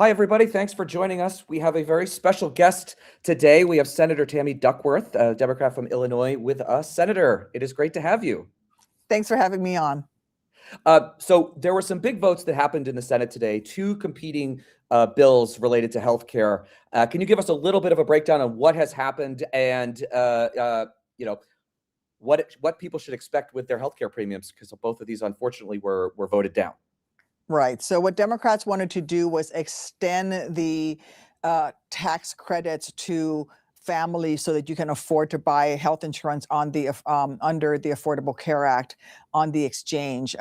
Hi, everybody. Thanks for joining us. We have a very special guest today. We have Senator Tammy Duckworth, a Democrat from Illinois, with us. Senator, it is great to have you. Thanks for having me on. So there were some big votes that happened in the Senate today, two competing bills related to health care. Can you give us a little bit of a breakdown on what has happened and what people should expect with their health care premiums? Because both of these, unfortunately, were voted down. Right. So what Democrats wanted to do was extend the tax credits to families so that you can afford to buy health insurance on the under the Affordable Care Act on the exchange.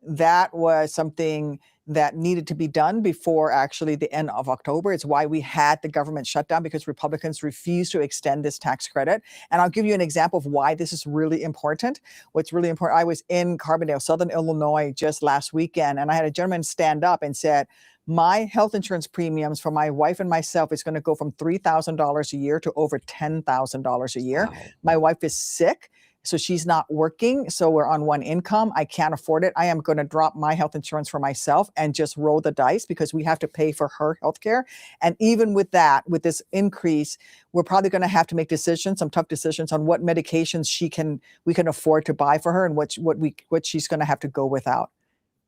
That was something that needed to be done before actually the end of October. It's why we had the government shutdown, because Republicans refused to extend this tax credit. And I'll give you an example of why this is really important. What's really important, I was in Carbondale, Southern Illinois, just last weekend, and I had a gentleman stand up and said, my health insurance premiums for my wife and myself is going to go from $3,000 a year to over $10,000 a year. Wow. My wife is sick, so she's not working. So we're on one income. I can't afford it. I am going to drop my health insurance for myself and just roll the dice because we have to pay for her health care. And even with that, with this increase, we're probably going to have to make decisions, some tough decisions on what medications we can afford to buy for her and what she's going to have to go without.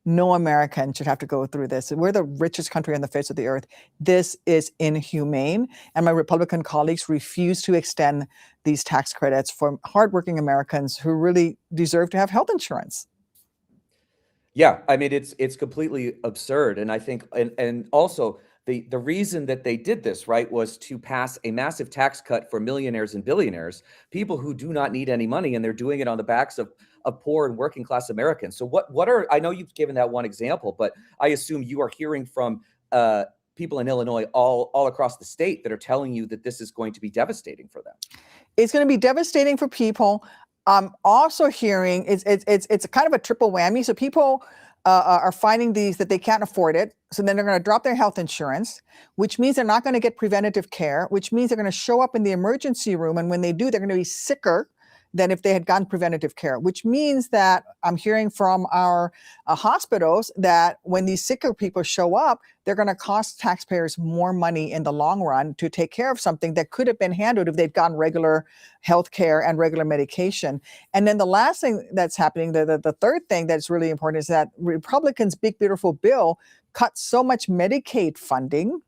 No American should have to go through this. We're the richest country on the face of the earth. This is inhumane. And my Republican colleagues refuse to extend these tax credits for hardworking Americans who really deserve to have health insurance. Yeah, I mean, it's completely absurd. And I think, and also the reason that they did this, right, was to pass a massive tax cut for millionaires and billionaires, people who do not need any money, and they're doing it on the backs of poor and working class Americans. So what are, I know you've given that one example, but I assume you are hearing from people in Illinois all across the state that are telling you that this is going to be devastating for them. It's going to be devastating for people. I'm also hearing it's kind of a triple whammy. So people are finding these that they can't afford it. So then they're going to drop their health insurance, which means they're not going to get preventative care, which means they're going to show up in the emergency room. And when they do, they're going to be sicker than if they had gotten preventative care, which means that I'm hearing from our hospitals that when these sicker people show up, they're going to cost taxpayers more money in the long run to take care of something that could have been handled if they'd gotten regular health care and regular medication. And then the last thing that's happening, the third thing that's really important, is that Republicans' big, beautiful bill cut so much Medicaid funding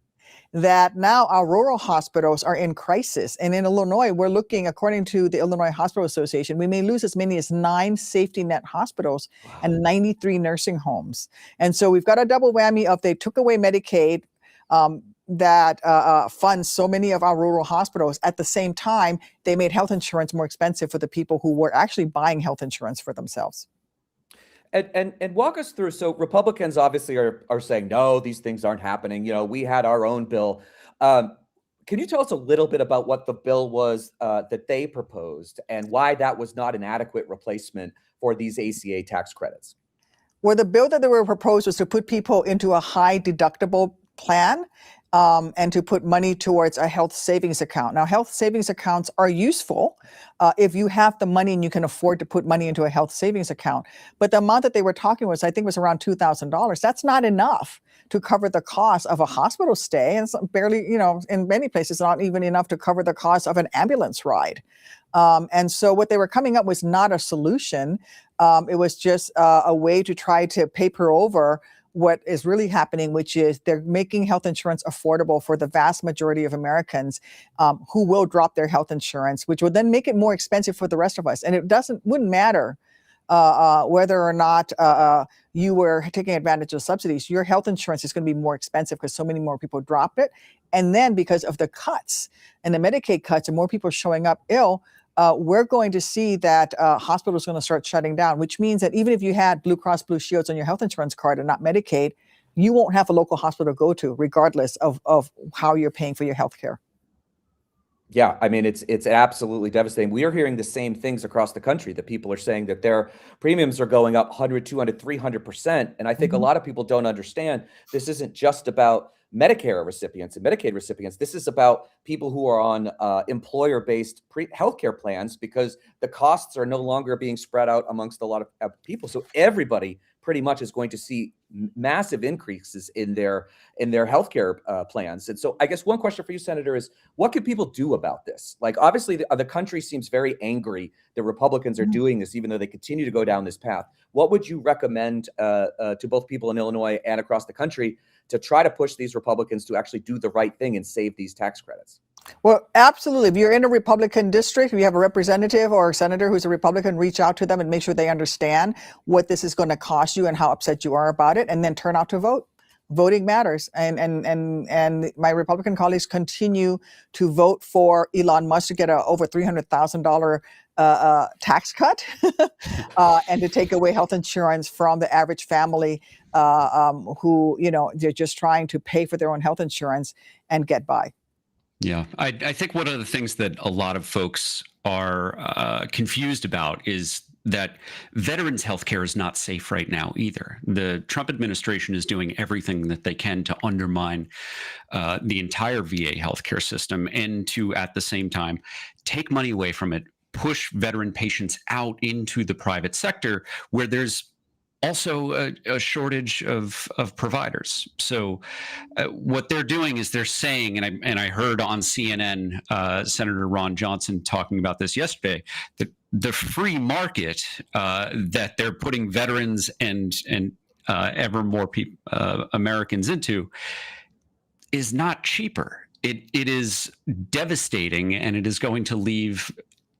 that now our rural hospitals are in crisis. And in Illinois, we're looking, according to the Illinois Hospital Association, we may lose as many as 9 safety net hospitals and 93 nursing homes. And so we've got a double whammy of they took away Medicaid that funds so many of our rural hospitals. At the same time, they made health insurance more expensive for the people who were actually buying health insurance for themselves. And walk us through. So Republicans obviously are saying, no, these things aren't happening. You know, we had our own bill. Can you tell us a little bit about what the bill was that they proposed and why that was not an adequate replacement for these ACA tax credits? Well, the bill that they were proposed was to put people into a high deductible plan and to put money towards a health savings account. Now, health savings accounts are useful if you have the money and you can afford to put money into a health savings account. But the amount that they were talking was, I think, was around $2,000. That's not enough to cover the cost of a hospital stay. And it's barely, in many places, not even enough to cover the cost of an ambulance ride. And so what they were coming up was not a solution. It was just a way to try to paper over what is really happening, which is they're making health insurance affordable for the vast majority of Americans who will drop their health insurance, which would then make it more expensive for the rest of us. And it wouldn't matter whether or not you were taking advantage of subsidies. Your health insurance is going to be more expensive because so many more people dropped it. And then because of the cuts and the Medicaid cuts and more people showing up ill, we're going to see that hospitals are going to start shutting down, which means that even if you had Blue Cross Blue Shields on your health insurance card and not Medicaid, you won't have a local hospital to go to, regardless of how you're paying for your health care. Yeah, I mean, it's absolutely devastating. We are hearing the same things across the country, that people are saying that their premiums are going up 100, 200, 300%. And I think a lot of people don't understand this isn't just about Medicare recipients and Medicaid recipients. This is about people who are on employer-based healthcare plans, because the costs are no longer being spread out amongst a lot of people. So everybody pretty much is going to see massive increases in their healthcare plans. And so I guess one question for you, Senator, is what can people do about this? Like, obviously the country seems very angry that Republicans are doing this, even though they continue to go down this path. What would you recommend to both people in Illinois and across the country to try to push these Republicans to actually do the right thing and save these tax credits? Well, absolutely. If you're in a Republican district, if you have a representative or a senator who's a Republican, reach out to them and make sure they understand what this is going to cost you and how upset you are about it, and then turn out to vote. Voting matters. And my Republican colleagues continue to vote for Elon Musk to get a over $300,000 tax cut and to take away health insurance from the average family who, they're just trying to pay for their own health insurance and get by. Yeah, I think one of the things that a lot of folks are confused about is that veterans' health care is not safe right now either. The Trump administration is doing everything that they can to undermine the entire VA healthcare system and to, at the same time, take money away from it, push veteran patients out into the private sector where there's also a shortage of providers. So what they're doing is they're saying, and I heard on CNN Senator Ron Johnson talking about this yesterday, that the free market that they're putting veterans and ever more Americans into is not cheaper. It is devastating, and it is going to leave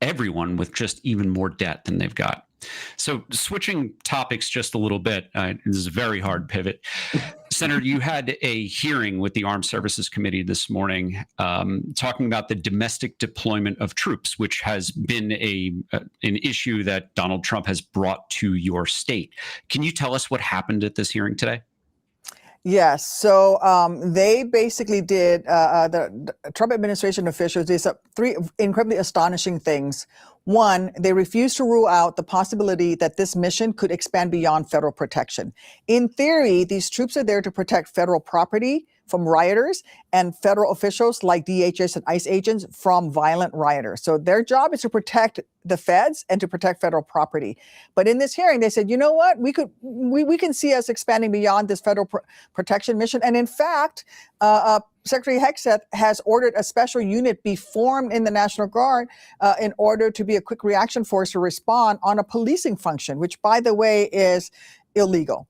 everyone with just even more debt than they've got. So switching topics just a little bit, this is a very hard pivot. Senator, you had a hearing with the Armed Services Committee this morning talking about the domestic deployment of troops, which has been an issue that Donald Trump has brought to your state. Can you tell us what happened at this hearing today? Yes. So they basically did, the Trump administration officials did three incredibly astonishing things. One, they refused to rule out the possibility that this mission could expand beyond federal protection. In theory, these troops are there to protect federal property from rioters and federal officials like DHS and ICE agents from violent rioters. So their job is to protect the feds and to protect federal property. But in this hearing, they said, you know what, we can see us expanding beyond this federal protection mission. And in fact, Secretary Hegseth has ordered a special unit be formed in the National Guard in order to be a quick reaction force to respond on a policing function, which, by the way, is illegal.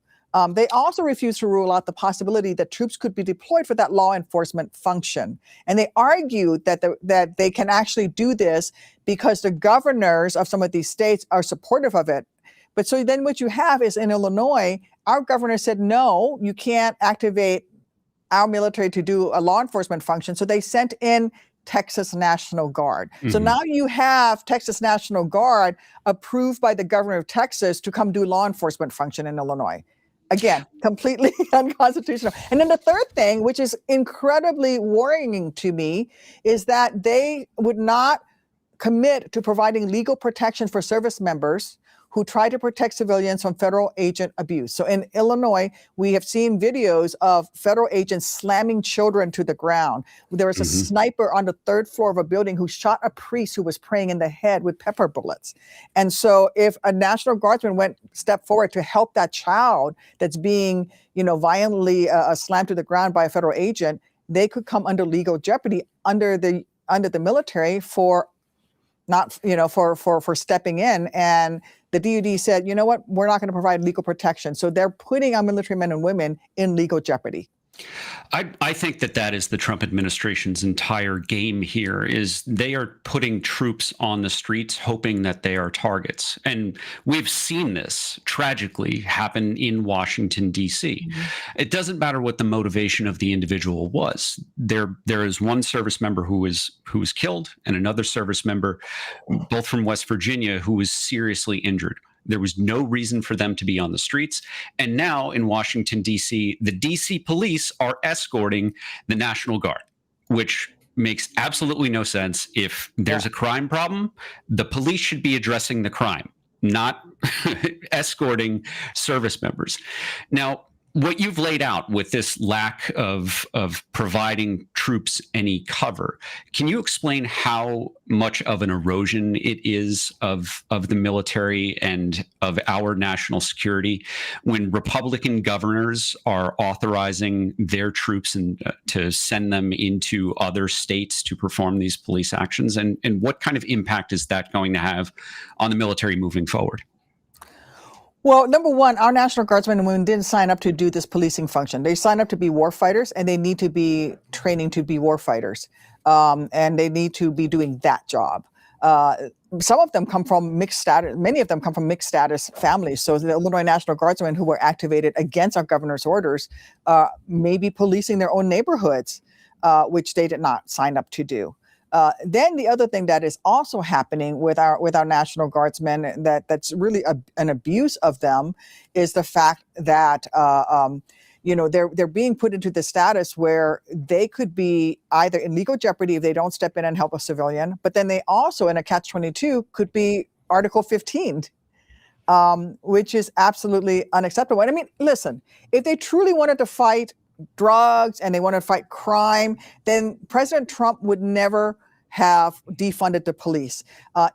They also refused to rule out the possibility that troops could be deployed for that law enforcement function. And they argued that they can actually do this because the governors of some of these states are supportive of it. But so then what you have is in Illinois, our governor said, no, you can't activate our military to do a law enforcement function. So they sent in Texas National Guard. Mm-hmm. So now you have Texas National Guard approved by the governor of Texas to come do law enforcement function in Illinois. Again, completely unconstitutional. And then the third thing, which is incredibly worrying to me, is that they would not commit to providing legal protection for service members who try to protect civilians from federal agent abuse. So in Illinois, we have seen videos of federal agents slamming children to the ground. There was a sniper on the third floor of a building who shot a priest who was praying in the head with pepper bullets. And so if a National Guardsman stepped forward to help that child that's being, violently slammed to the ground by a federal agent, they could come under legal jeopardy under the military for not, for stepping in. And the DoD said, you know what, we're not going to provide legal protection. So they're putting our military men and women in legal jeopardy. I think that is the Trump administration's entire game here, is they are putting troops on the streets hoping that they are targets. And we've seen this tragically happen in Washington, D.C. Mm-hmm. It doesn't matter what the motivation of the individual was. There is one service member who was killed and another service member, both from West Virginia, who was seriously injured. There was no reason for them to be on the streets. And now in Washington, D.C., the D.C. police are escorting the National Guard, which makes absolutely no sense. If there's a crime problem, the police should be addressing the crime, not escorting service members. Now, what you've laid out with this lack of providing troops any cover, can you explain how much of an erosion it is of the military and of our national security when Republican governors are authorizing their troops and to send them into other states to perform these police actions, and what kind of impact is that going to have on the military moving forward? Well, number one, our National Guardsmen and women didn't sign up to do this policing function. They signed up to be war fighters, and they need to be training to be war fighters. And they need to be doing that job. Some of them come from mixed status. Many of them come from mixed status families. So the Illinois National Guardsmen who were activated against our governor's orders may be policing their own neighborhoods, which they did not sign up to do. Then the other thing that is also happening with our National Guardsmen that's really an abuse of them is the fact that they're being put into the status where they could be either in legal jeopardy if they don't step in and help a civilian, but then they also, in a catch-22, could be Article 15, which is absolutely unacceptable. And I mean, listen, if they truly wanted to fight drugs and they want to fight crime, then President Trump would never have defunded the police.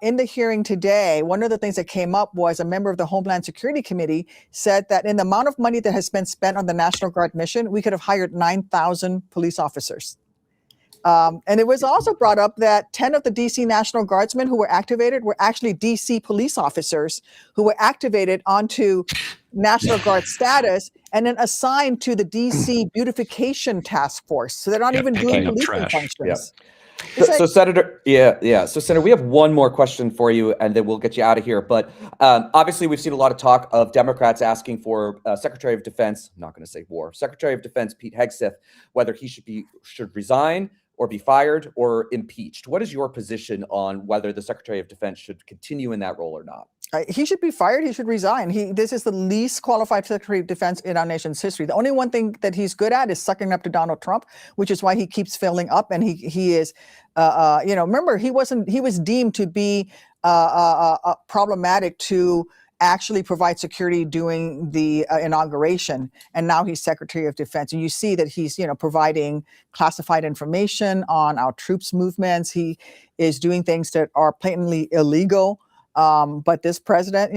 In the hearing today, one of the things that came up was a member of the Homeland Security Committee said that in the amount of money that has been spent on the National Guard mission, we could have hired 9,000 police officers. And it was also brought up that 10 of the DC National Guardsmen who were activated were actually DC police officers who were activated onto National Guard status and then assigned to the DC Beautification Task Force. So they're not even doing policing functions. So Senator, So Senator, we have one more question for you, and then we'll get you out of here. But obviously, we've seen a lot of talk of Democrats asking for Secretary of Defense. I'm not going to say war. Secretary of Defense Pete Hegseth, whether he should resign or be fired or impeached. What is your position on whether the Secretary of Defense should continue in that role or not? He should be fired. He should resign. This is the least qualified Secretary of Defense in our nation's history. The only one thing that he's good at is sucking up to Donald Trump, which is why he keeps failing up. And he is, remember, he was deemed to be problematic to actually provide security during the inauguration, and now he's Secretary of Defense. And you see that he's, providing classified information on our troops' movements. He is doing things that are blatantly illegal. But this president,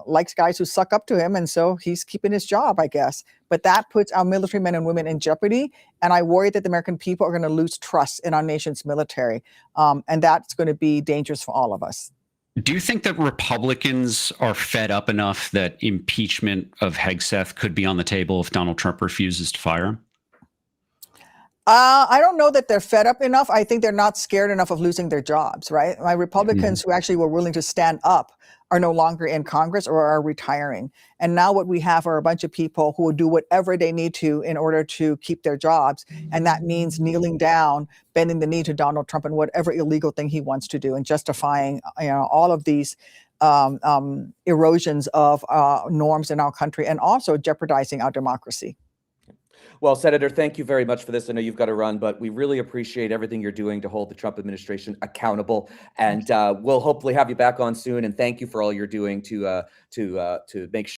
likes guys who suck up to him, and so he's keeping his job, I guess. But that puts our military men and women in jeopardy, and I worry that the American people are going to lose trust in our nation's military, and that's going to be dangerous for all of us. Do you think that Republicans are fed up enough that impeachment of Hegseth could be on the table if Donald Trump refuses to fire him? I don't know that they're fed up enough. I think they're not scared enough of losing their jobs, right? My Republicans who actually were willing to stand up are no longer in Congress or are retiring. And now what we have are a bunch of people who will do whatever they need to in order to keep their jobs. And that means kneeling down, bending the knee to Donald Trump and whatever illegal thing he wants to do, and justifying all of these erosions of norms in our country, and also jeopardizing our democracy. Well, Senator, thank you very much for this. I know you've got to run, but we really appreciate everything you're doing to hold the Trump administration accountable. And we'll hopefully have you back on soon. And thank you for all you're doing to make sure